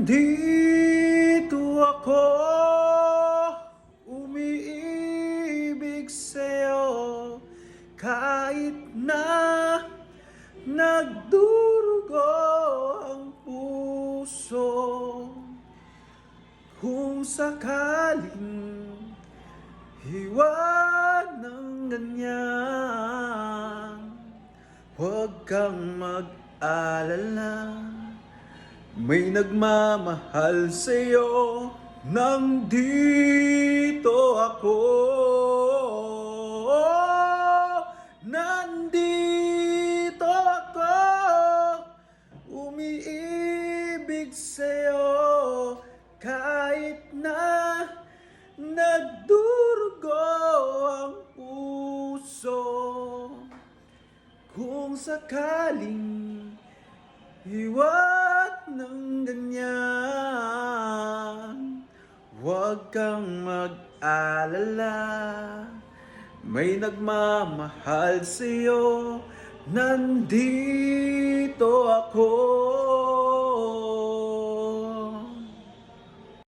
Nandito ako, umiibig sa'yo, kahit na nagdurugo ang puso. Kung sakaling hiwa ng ganyan, huwag kang mag-alala. May nagmamahal sa'yo, nandito ako. Nandito ako, umiibig sa'yo, kahit na nagdurugo ang puso. Kung sakaling hiwat ng ganyan, huwag kang mag-alala. May nagmamahal sa'yo, nandito ako.